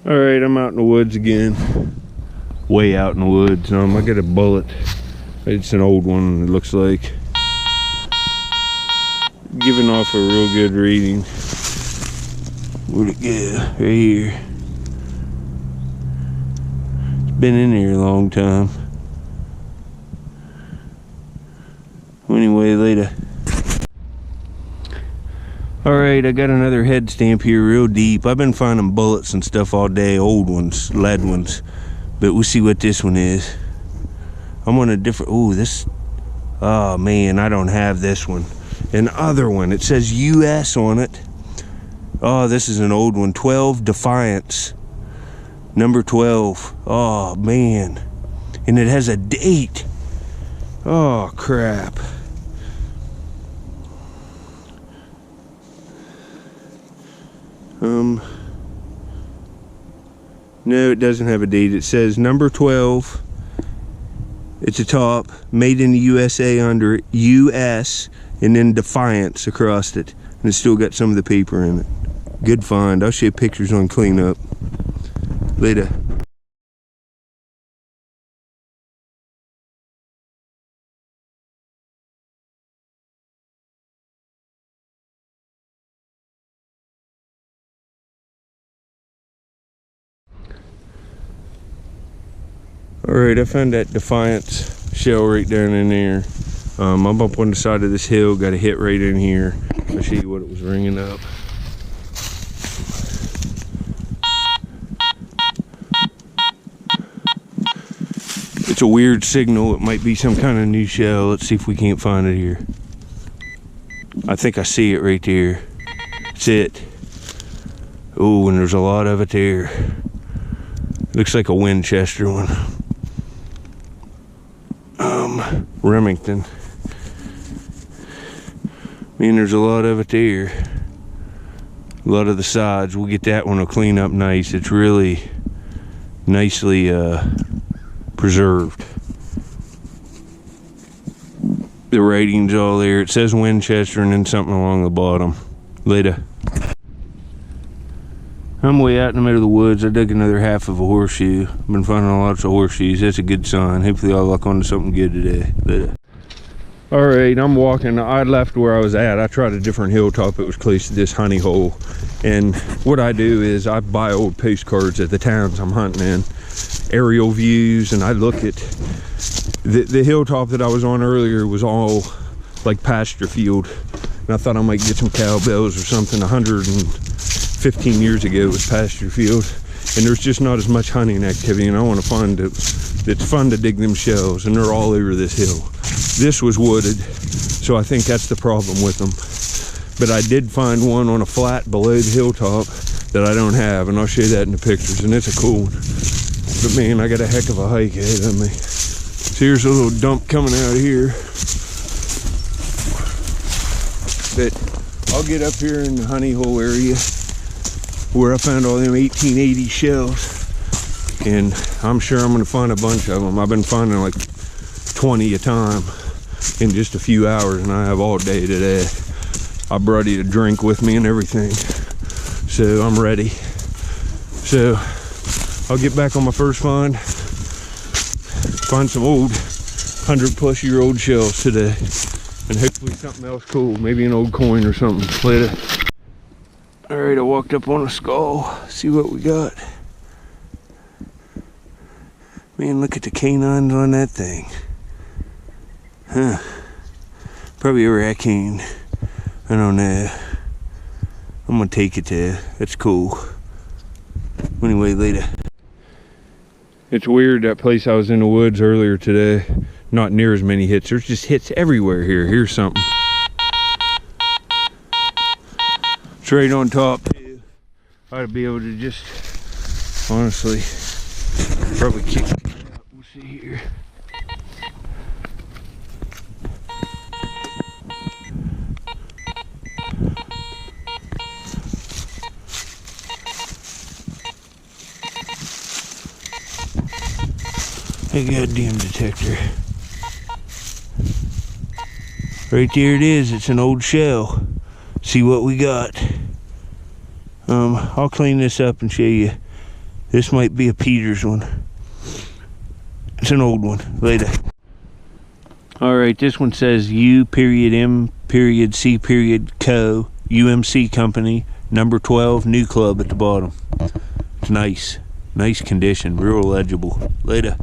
All right, I'm out in the woods again. Way out in the woods. I got a bullet. It's an old one, it looks like. Giving off a real good reading. Where'd it go? Right here. It's been in here a long time. Anyway, later. Alright, I got another head stamp here real deep. I've been finding bullets and stuff all day, old ones, lead ones. But we'll see what this one is. I'm on a different, oh man, I don't have this one. An other one, it says US on it. Oh, this is an old one, 12 Defiance. Number 12, oh man. And it has a date. Oh crap. No, it doesn't have a date. It says number 12. It's a top, made in the USA under US, and then Defiance across it. And it's still got some of the paper in it. Good find. I'll show you pictures on cleanup later. Alright, I found that Defiance shell right down in there. I'm up on the side of this hill, got a hit right in here. I'll show you what it was ringing up. It's a weird signal. It might be some kind of new shell. Let's see if we can't find it here. I think I see it right there. That's it. Oh, and there's a lot of it there. Looks like a Winchester one. Remington. Man, there's a lot of it there. A lot of the sides. We'll get that one to clean up nice. It's really nicely preserved. The writing's all there. It says Winchester and then something along the bottom. Later. I'm way out in the middle of the woods. I dug another half of a horseshoe. I've been finding lots of horseshoes. That's a good sign. Hopefully I'll luck onto something good today. Later. Alright, I'm walking. I left where I was at. I tried a different hilltop. It was close to this honey hole. And what I do is I buy old postcards at the towns I'm hunting in. Aerial views, and I look at the hilltop that I was on earlier was all like pasture field. And I thought I might get some cowbells or something. 115 years ago it was pasture field. And there's just not as much hunting activity, and I want to find it. It's fun to dig them shells, and they're all over this hill. This was wooded, so I think that's the problem with them. But I did find one on a flat below the hilltop that I don't have, and I'll show you that in the pictures, and it's a cool one. But man, I got a heck of a hike ahead of me. So here's a little dump coming out of here. But I'll get up here in the honey hole area where I found all them 1880 shells. And I'm sure I'm gonna find a bunch of them. I've been finding like 20 a time in just a few hours, and I have all day today. I brought you a drink with me and everything. So I'm ready. So I'll get back on my first find. Find some old 100+ shells today. And hopefully something else cool. Maybe an old coin or something. Later. Alright, I walked up on a skull. See what we got. Man, look at the canines on that thing. Huh. Probably a raccoon. I don't know. I'm gonna take it there. That's cool. Anyway, later. It's weird, that place I was in the woods earlier today. Not near as many hits. There's just hits everywhere here. Here's something. It's right on top too. I'd be able to just, honestly, probably kick it out. We'll see here. Hey, goddamn detector. Right there it is. It's an old shell. See what we got. I'll clean this up and show you This might be a Peters one. It's an old one. Later. All right, this one says U.M.C.Co. UMC Company, number 12, new club at the bottom. It's nice. Nice condition, real legible. Later.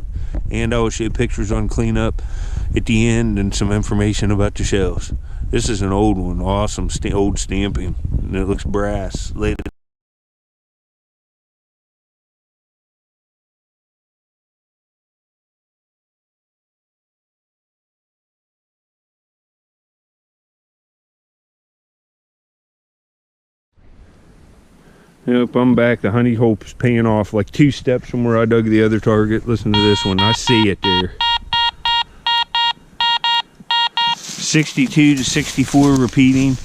And I will show you pictures on cleanup at the end and some information about the shells. This is an old one, awesome old stamping, and it looks brass. Later. Yep, I'm back. The honey hope's paying off like 2 steps from where I dug the other target. Listen to this one. I see it there. 62 to 64 repeating,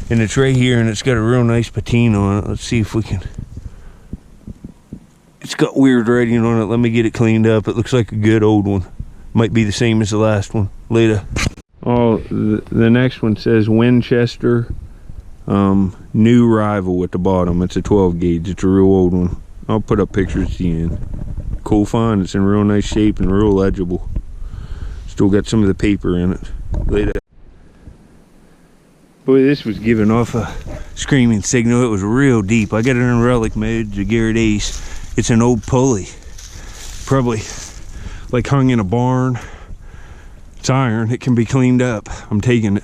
and it's right here, and it's got a real nice patina on it. Let's see if we can. It's got weird writing on it. Let me get it cleaned up. It looks like a good old one. Might be the same as the last one. Later. Oh, the next one says Winchester. New rival at the bottom. It's a 12 gauge. It's a real old one. I'll put up pictures at the end. Cool find. It's in real nice shape and real legible. Still got some of the paper in it. Later. Boy, this was giving off a screaming signal. It was real deep. I got it in relic mode, the Garrett Ace. It's an old pulley. Probably like hung in a barn. It's iron. It can be cleaned up. I'm taking it.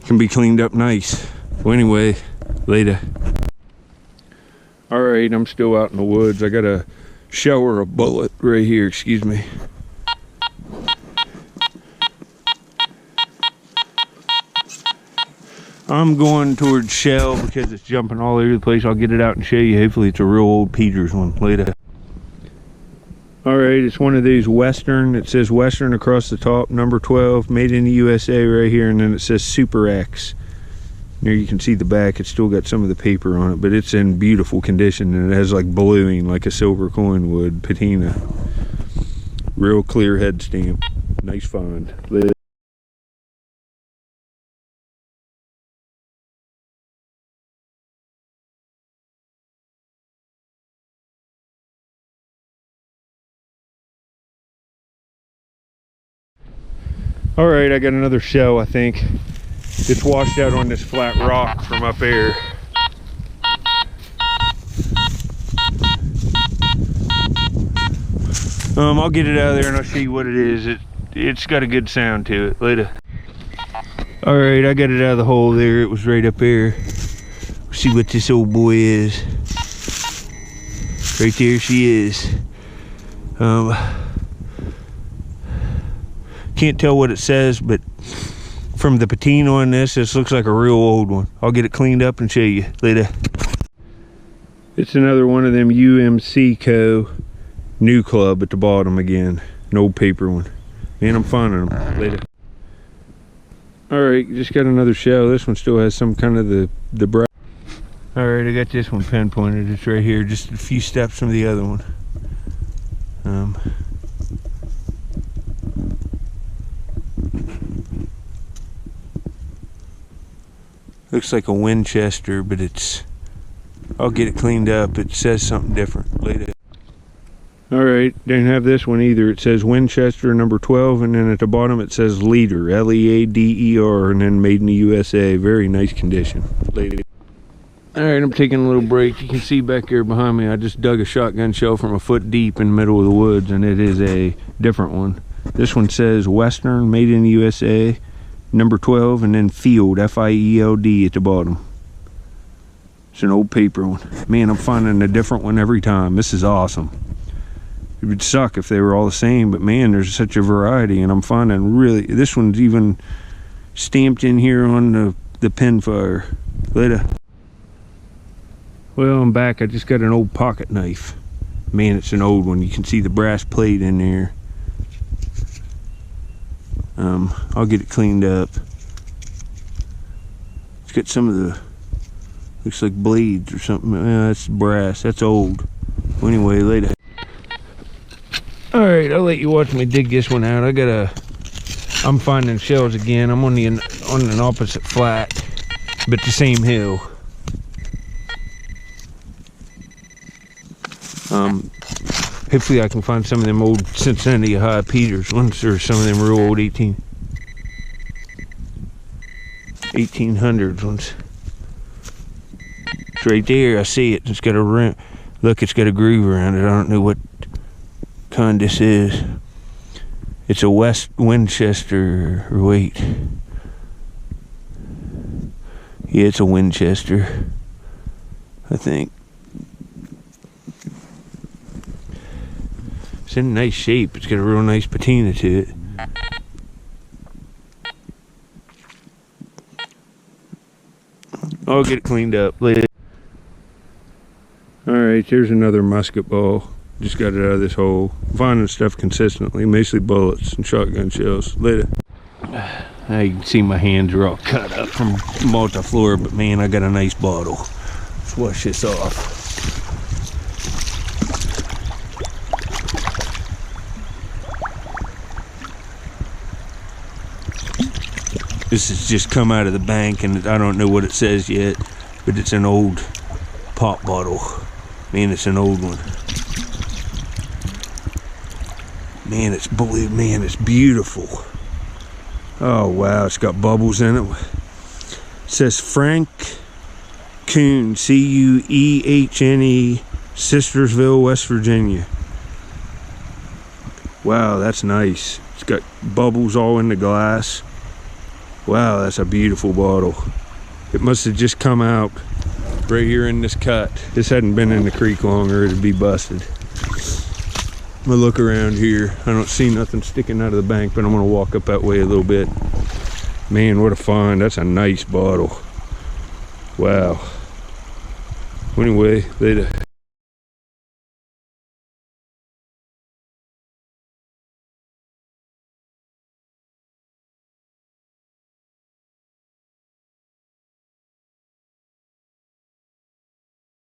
It can be cleaned up nice. Well, anyway, later. All right, I'm still out in the woods. I got a shell or a bullet right here. Excuse me. I'm going towards shell because it's jumping all over the place. I'll get it out and show you. Hopefully it's a real old Peters one. Later. All right, it's one of these Western. It says Western across the top, number 12, made in the USA right here, and then it says Super X. There you can see the back. It's still got some of the paper on it, but it's in beautiful condition, and it has like bluing like a silver coin would, patina. Real clear head stamp. Nice find. Later. All right, I got another shell, I think. It's washed out on this flat rock from up there. I'll get it out of there and I'll show you what it is. It's got a good sound to it. Later. All right, I got it out of the hole there. It was right up there. See what this old boy is. Right there she is. Can't tell what it says, but from the patina on this looks like a real old one. I'll get it cleaned up and show you later. It's another one of them UMC Co. new club at the bottom again. An old paper one. Man, I'm finding them later. All right, just got another shell. This one still has some kind of the bright. All right, I got this one pinpointed. It's right here, just a few steps from the other one. Looks like a Winchester, but I'll get it cleaned up. It says something different later. All right, didn't have this one either. It says Winchester number 12, and then at the bottom it says Leader, L-E-A-D-E-R, and then made in the USA. Very nice condition. Later. All right, I'm taking a little break. You can see back there behind me, I just dug a shotgun shell from a foot deep in the middle of the woods, and it is a different one. This one says Western, made in the USA, number 12, and then Field, F-I-E-L-D at the bottom. It's an old paper one. Man, I'm finding a different one every time. This is awesome. It would suck if they were all the same, but man, there's such a variety, and I'm finding really, this one's even stamped in here on the pin fire. Later. Well, I'm back. I just got an old pocket knife. Man, it's an old one. You can see the brass plate in there. I'll get it cleaned up. It's got some of the, looks like blades or something. Yeah, that's brass. That's old. Well, anyway, later. All right, I'll let you watch me dig this one out. I'm finding shells again. I'm on an opposite flat, but the same hill. Hopefully I can find some of them old Cincinnati High Peters ones, or some of them real old 1800s ones. It's right there, I see it. It's got a rim. Look, it's got a groove around it. I don't know what kind this is. It's a Winchester, or wait. Yeah, it's a Winchester, I think. It's in nice shape. It's got a real nice patina to it. I'll get it cleaned up later. Alright, here's another musket ball. Just got it out of this hole. Finding stuff consistently, mostly bullets and shotgun shells. Later. Now you can see my hands are all cut up from multi-floor, but man, I got a nice bottle. Let's wash this off. This has just come out of the bank, and I don't know what it says yet, but it's an old pop bottle. Man, it's an old one. Man, it's beautiful. Oh wow, it's got bubbles in it. It says Frank Kuhn, Cuehne, Sistersville, West Virginia. Wow, that's nice. It's got bubbles all in the glass. Wow, that's a beautiful bottle. It must have just come out right here in this cut. This hadn't been in the creek long, or it'd be busted. I'm gonna look around here. I don't see nothing sticking out of the bank, but I'm gonna walk up that way a little bit. Man, what a find. That's a nice bottle. Wow. Anyway, later.